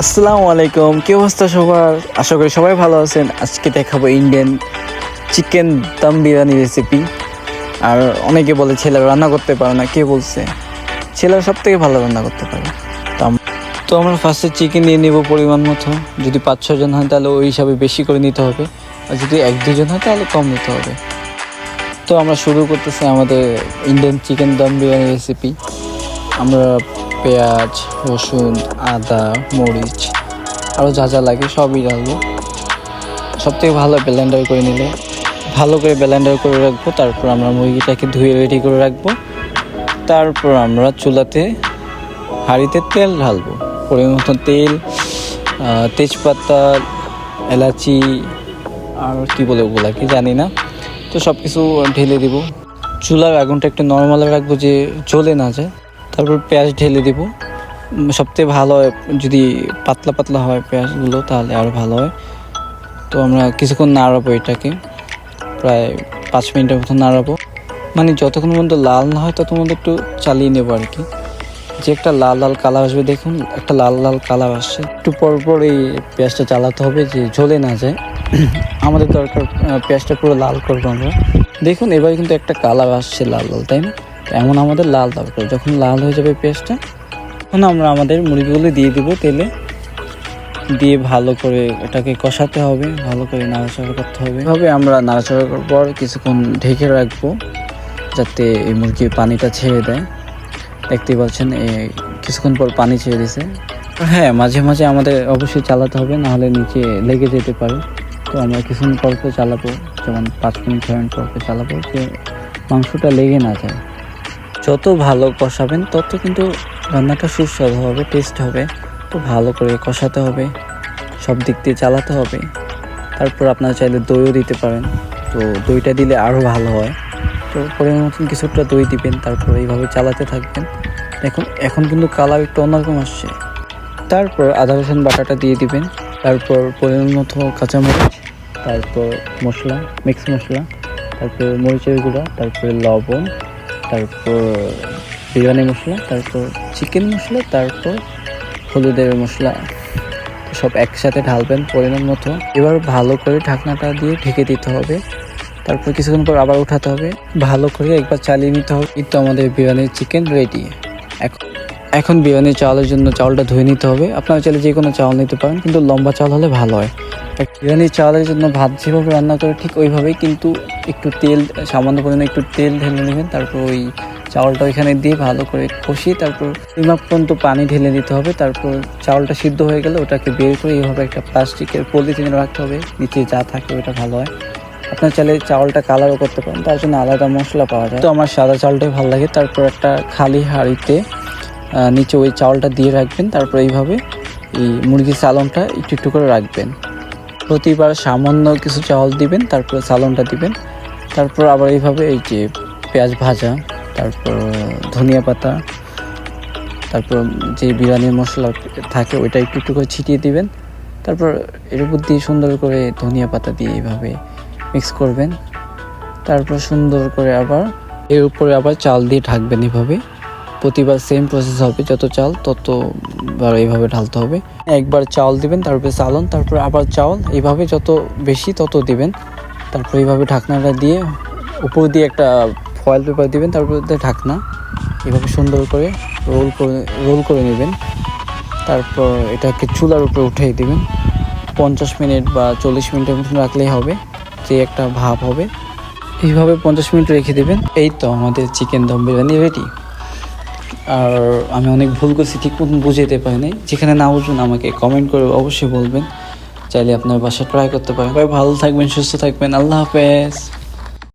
আসসালামু আলাইকুম, কি অবস্থা সবার? আশা করি সবাই ভালো আছেন। আজকে দেখাবো Indian chicken dum biryani recipe. আর অনেকে বলে ছেলেরা রান্না করতে পারে না, কে বলছে? ছেলেরা সব থেকে ভালো রান্না করতে পারে। তো আমরা ফার্স্টে চিকেন নিয়ে নেব পরিমাণ মতো। যদি 5-6 জন হয় তাহলে ওই হিসাবে বেশি করে নিতে হবে, আর যদি 1-2 জন হয় তাহলে কম নিতে হবে। তো আমরা শুরু করতেছি আমাদের Indian chicken dum biryani recipe. আমরা পেঁয়াজ, রসুন, আদা, মরিচ আরও যা যা লাগে সবই ডালবো। সবথেকে ভালো ব্লেন্ডার করে নিলে, ভালো করে ব্লেন্ডার করে রাখবো। তারপর আমরা মুরগিটাকে ধুয়ে রেডি করে রাখবো। তারপর আমরা চুলাতে হাঁড়িতে তেল ঢালবো, পরিমাণ মতো তেল, তেজপাতা, এলাচি আর কি বলে ওগুলা কি জানি না। তো সব কিছু ঢেলে দিব। চুলার আগুনটা একটু নর্মালে রাখবো যে জ্বলে না যায়। তারপর পেঁয়াজ ঢেলে দেবো। সবথেকে ভালো হয় যদি পাতলা পাতলা হয় পেঁয়াজগুলো, তাহলে আরও ভালো হয়। তো আমরা কিছুক্ষণ নাড়াবো এটাকে, প্রায় 5 মিনিটের মতো নাড়াবো। মানে যতক্ষণ পর্যন্ত লাল না হয় ততক্ষণ পর্যন্ত একটু চালিয়ে নেবো আর কি। যে একটা লাল লাল কালার আসবে, দেখুন একটা লাল লাল কালার আসছে, একটু পর পর এই পেঁয়াজটা চালাতে হবে যে জ্বলে না যায়। আমাদের দরকার পেঁয়াজটা পুরো লাল করবো আমরা। দেখুন এবার কিন্তু একটা কালার আসছে লাল লাল, তাই না? এমন আমাদের লাল দরকার। যখন লাল হয়ে যাবে পেঁয়াজটা, তখন আমরা আমাদের মুরগিগুলো দিয়ে দিব। তেলে দিয়ে ভালো করে এটাকে কষাতে হবে, ভালো করে নাড়াচাড়া করতে হবে। এভাবে আমরা নাড়াচাড়া করার পর কিছুক্ষণ ঢেকে রাখবো, যাতে এই মুরগির পানিটা ছেড়ে দেয়। দেখতেই পাচ্ছেন কিছুক্ষণ পর পানি ছেড়ে দিয়েছে। হ্যাঁ, মাঝে মাঝে আমাদের অবশ্যই চালাতে হবে, নাহলে নিচে লেগে যেতে পারে। তো আমরা কিছুক্ষণ পর চালাবো, যেমন 5 মিনিট 6 মিনিট পর চালাবো, যে মাংসটা লেগে না যায়। যত ভালো কষাবেন তত কিন্তু রান্নাটা সুস্বাদু হবে, টেস্ট হবে। তো ভালো করে কষাতে হবে, সব দিক দিয়ে চালাতে হবে। তারপর আপনারা চাইলে দইও দিতে পারেন, তো দইটা দিলে আরও ভালো হয়। তো পরিমাণ মতন কিছুটা দই দিবেন, তারপর এইভাবে চালাতে থাকবেন। দেখুন এখন কিন্তু কালার একটু অন্যরকম আসছে। তারপর আদা রসুন বাটাটা দিয়ে দিবেন, তারপর পরিমাণ মতো কাঁচামরিচ, তারপর মশলা, মিক্স মশলা, তারপর মরিচের গুঁড়া, তারপর লবণ, তারপর বিরিয়ানি মশলা, তারপর চিকেন মশলা, তারপর হলুদের মশলা। সব একসাথে ঢালবেন পরিমাণ মতো। এবার ভালো করে ঢাকনাটা দিয়ে ঢেকে দিতে হবে। তারপর কিছুক্ষণ পর আবার উঠাতে হবে, ভালো করে একবার চালিয়ে নিতে হবে। কিন্তু আমাদের বিরিয়ানির চিকেন রেডি। এখন বিরিয়ানির চাউলের জন্য চাউলটা ধুয়ে নিতে হবে। আপনারা চাইলে যে কোনো চাউল নিতে পারেন, কিন্তু লম্বা চাউল হলে ভালো হয়। বিরিয়ানির চাউলের জন্য ভাত যেভাবে রান্না করে ঠিক ওইভাবেই, কিন্তু একটু তেল, সামান্য পরিমাণে একটু তেল ঢেলে নেবেন। তারপর ওই চাউলটা ওইখানে দিয়ে ভালো করে কষিয়ে তারপর পরিমাপ পর্যন্ত পানি ঢেলে দিতে হবে। তারপর চাউলটা সিদ্ধ হয়ে গেলে ওটাকে বের করে এইভাবে একটা প্লাস্টিকের পলিথিনে রাখতে হবে, নিচে যা থাকে ওটা ভালো হয়। আপনার চাইলে চাউলটা কালারও করতে পারেন, তার জন্য আলাদা মশলা পাওয়া যায়। তো আমার সাদা চাউলটাই ভালো লাগে। তারপর একটা খালি হাঁড়িতে নিচে ওই চাউলটা দিয়ে রাখবেন। তারপর এইভাবে এই মুরগির সালনটা একটু একটু করে রাখবেন। প্রতিবার সামান্য কিছু চাউল দিবেন, তারপর সালনটা দিবেন। তারপর আবার এইভাবে এই যে পেঁয়াজ ভাজা, তারপর ধনিয়া পাতা, তারপর যে বিরিয়ানির মশলা থাকে ওইটা একটু একটু করে ছিটিয়ে দিবেন। তারপর এর উপর দিয়ে সুন্দর করে ধনিয়া পাতা দিয়ে এইভাবে মিক্স করবেন। তারপর সুন্দর করে আবার এর উপরে আবার চাল দিয়ে ঢাকবেন। এভাবে প্রতিবার সেম প্রসেস হবে, যত চাল ততবার এইভাবে ঢালতে হবে। একবার চাউল দিবেন, তারপরে চালন, তারপর আবার চাউল, এইভাবে যত বেশি তত দিবেন। তারপর এইভাবে ঢাকনাটা দিয়ে উপর দিয়ে একটা ফয়েল পেপার দিবেন, তারপর ঢাকনা এভাবে সুন্দর করে রোল করে নেবেন। তারপর এটাকে চুলার উপরে উঠিয়ে দিবেন। 50 মিনিট বা 40 মিনিটের মতন রাখলেই হবে, যে একটা ভাপ হবে। এইভাবে 50 মিনিট রেখে দেবেন। এই তো আমাদের চিকেন দম বিরিয়ানি রেডি। আর আমি অনেক ভুল করছি, ঠিক মতন বুঝাইতে পারিনি। যেখানে না বুঝবেন আমাকে কমেন্ট করে অবশ্যই বলবেন। চাইলে আপনার বাসায় ট্রাই করতে পারেন। ভালো থাকবেন, সুস্থ থাকবেন। আল্লাহ হাফেজ।